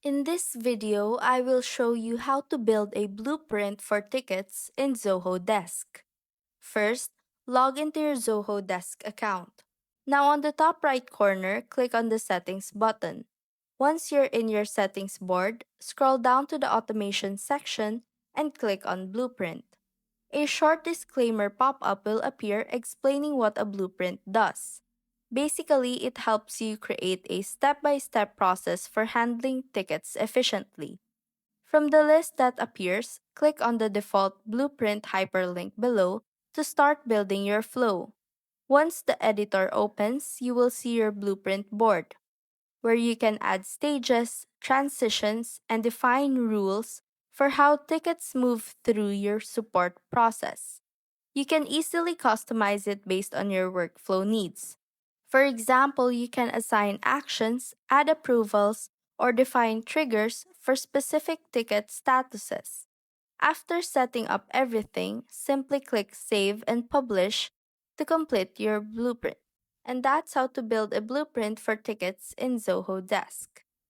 In this video, I will show you how to build a blueprint for tickets in Zoho Desk. First, log into your Zoho Desk account. Now on the top right corner, click on the Settings button. Once you're in your settings board, scroll down to the Automation section and click on Blueprint. A short disclaimer pop-up will appear explaining what a blueprint does. Basically, it helps you create a step-by-step process for handling tickets efficiently. From the list that appears, click on the default blueprint hyperlink below to start building your flow. Once the editor opens, you will see your blueprint board, where you can add stages, transitions, and define rules for how tickets move through your support process. You can easily customize it based on your workflow needs. For example, you can assign actions, add approvals, or define triggers for specific ticket statuses. After setting up everything, simply click Save and Publish to complete your blueprint. And that's how to build a blueprint for tickets in Zoho Desk.